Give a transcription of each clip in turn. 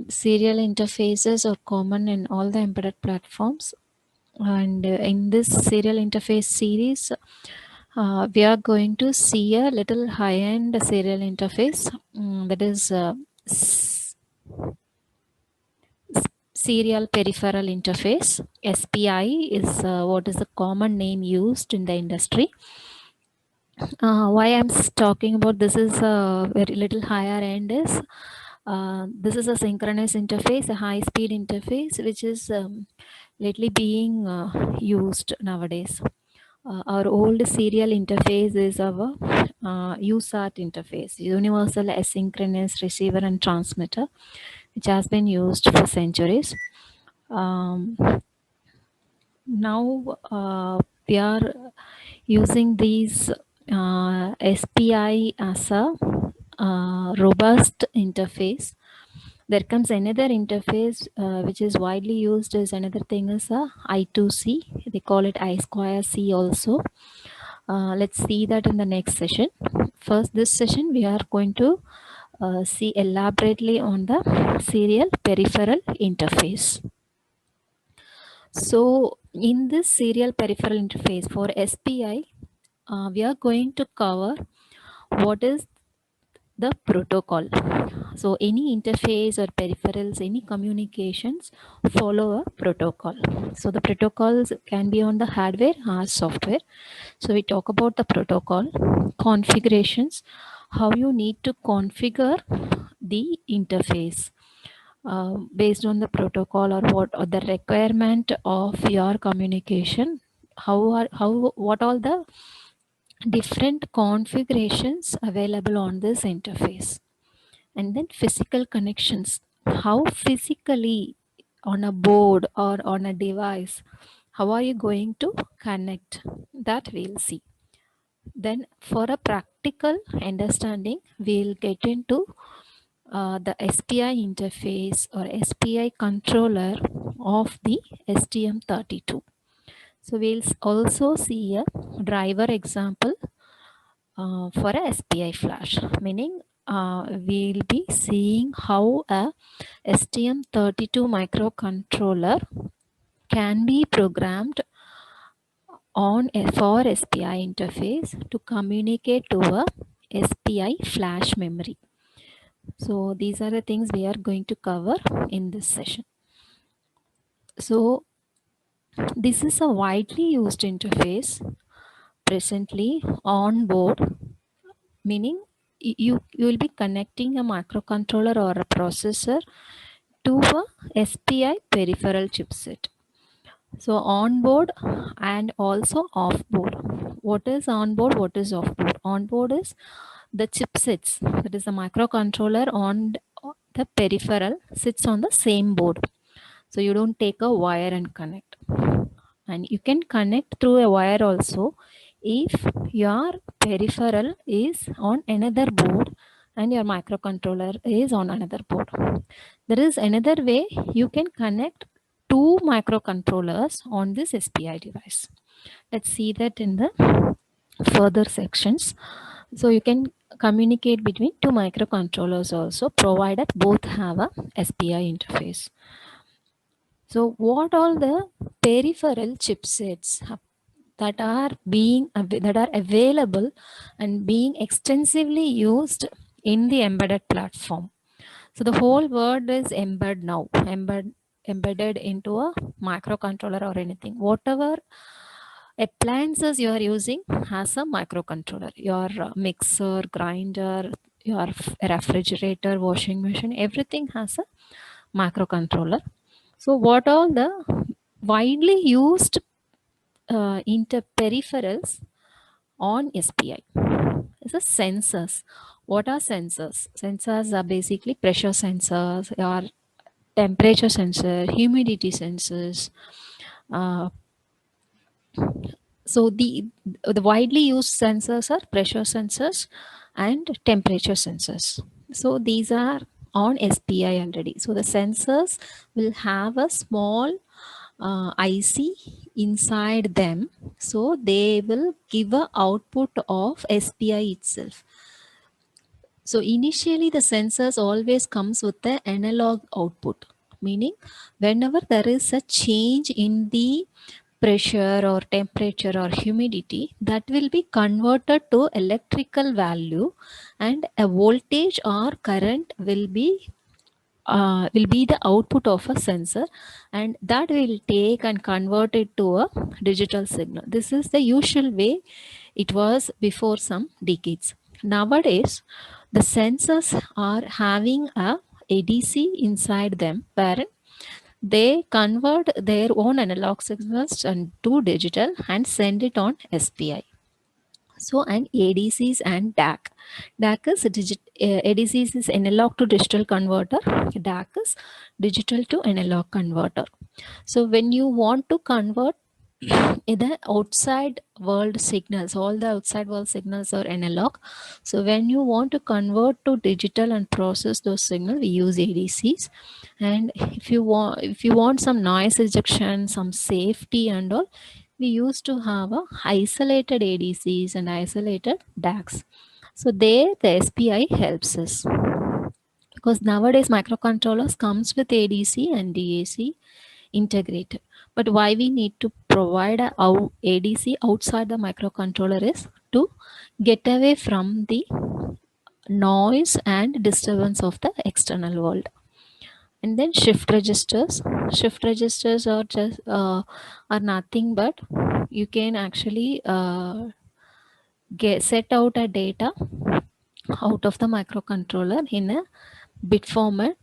Serial interfaces are common in all the embedded platforms, and in this serial interface series, we are going to see a little high-end serial interface, that is serial peripheral interface. SPI is what is the common name used in the industry. Why I'm talking about this is a very little higher end is this is a synchronous interface, a high speed interface, which is lately being used nowadays. Our old serial interface is our USART interface, Universal Asynchronous Receiver and Transmitter, which has been used for centuries. Um, Now we are using these SPI as a robust interface. There comes another interface which is widely used as another thing is a I2C. They call it I square C also. Let's see that in the next session. First, this session we are going to see elaborately on the serial peripheral interface. So in this serial peripheral interface for SPI, we are going to cover what is the protocol. So any interface or peripherals, any communications follow a protocol. So the protocols can be on the hardware or software. So we talk about the protocol, configurations, how you need to configure the interface. Based on the protocol or what the requirement of your communication, what all the different configurations available on this interface. And then physical connections, how physically on a board or on a device, how are you going to connect, that we'll see. Then for a practical understanding, we'll get into the SPI interface or SPI controller of the STM32. So we'll also see a driver example for a SPI flash, meaning we'll be seeing how a STM32 microcontroller can be programmed on for SPI interface to communicate to a SPI flash memory. So these are the things we are going to cover in this session. So this is a widely used interface presently on board, meaning you will be connecting a microcontroller or a processor to a SPI peripheral chipset. So on board and also off board. What is on board? What is off board? On board is the chipsets, that is the microcontroller on the peripheral sits on the same board. So you don't take a wire and connect. And you can connect through a wire also if your peripheral is on another board and your microcontroller is on another board. There is another way you can connect two microcontrollers on this SPI device. Let's see that in the further sections. So you can communicate between two microcontrollers also, provided both have a SPI interface. So what all the peripheral chipsets that are available and being extensively used in the embedded platform. So the whole word is embed now, embedded into a microcontroller or anything. Whatever appliances you are using has a microcontroller. Your mixer, grinder, your refrigerator, washing machine, everything has a microcontroller. So what all the widely used peripherals on SPI is the sensors. What are sensors? Sensors are basically pressure sensors or temperature sensor, humidity sensors. Uh, so the widely used sensors are pressure sensors and temperature sensors. So these are on SPI already. So the sensors will have a small IC inside them, so they will give a output of SPI itself. So initially the sensors always comes with the analog output, meaning whenever there is a change in the pressure or temperature or humidity, that will be converted to electrical value, and a voltage or current will be the output of a sensor, and that will take and convert it to a digital signal. This is the usual way it was before some decades. Nowadays the sensors are having a ADC inside them, where they convert their own analog signals to digital and send it on SPI. So, and ADCs and DAC. DAC is ADCs is analog to digital converter. DAC is digital to analog converter. So when you want to convert the outside world signals, all the outside world signals are analog. So when you want to convert to digital and process those signals, we use ADCs. And if you want some noise rejection, some safety and all, we used to have a isolated ADCs and isolated DACs. So there the SPI helps us, because nowadays microcontrollers comes with ADC and DAC integrated. But why we need to provide a ADC outside the microcontroller is to get away from the noise and disturbance of the external world. And then shift registers. Shift registers are just are nothing but you can actually set out a data out of the microcontroller in a bit format,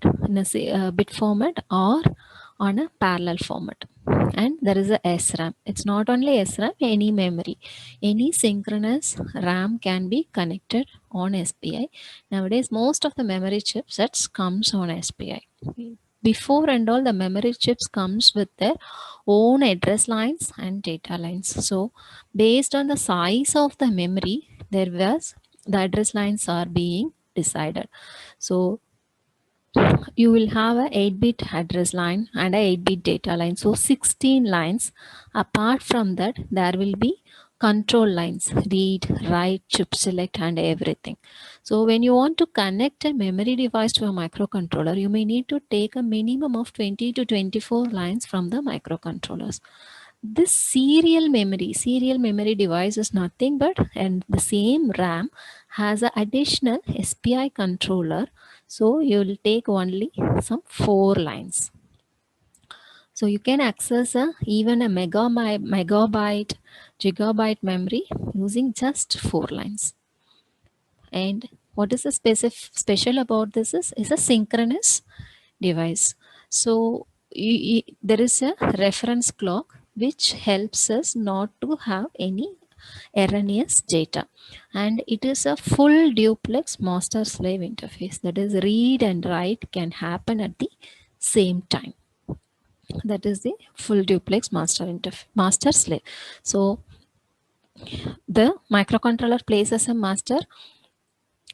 bit format, or on a parallel format. And there is a SRAM. It's not only SRAM, any memory, any synchronous RAM can be connected on SPI. Nowadays most of the memory chipsets comes on SPI. Before and all, the memory chips comes with their own address lines and data lines. So based on the size of the memory, there was the address lines are being decided. So you will have a 8-bit address line and a 8-bit data line. So 16 lines. Apart from that, there will be control lines, read, write, chip select, and everything. So when you want to connect a memory device to a microcontroller, you may need to take a minimum of 20 to 24 lines from the microcontrollers. This serial memory device is nothing but, and the same RAM has an additional SPI controller. So you will take only some 4 lines. So you can access even a megabyte, gigabyte memory using just 4 lines. And what is the special about this is a synchronous device. So there is a reference clock which helps us not to have any erroneous data, and it is a full duplex master slave interface, that is read and write can happen at the same time. That is the full duplex master slave. So the microcontroller plays as a master,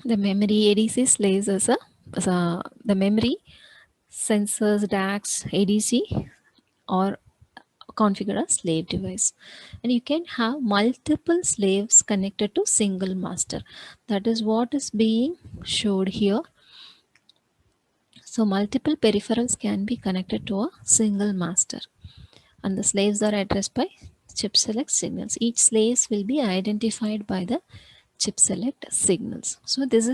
the memory ADC slaves as the memory sensors, DACs, ADC, or configure a slave device. And you can have multiple slaves connected to single master. That is what is being showed here. So multiple peripherals can be connected to a single master, and the slaves are addressed by chip select signals. Each slaves will be identified by the chip select signals. So this is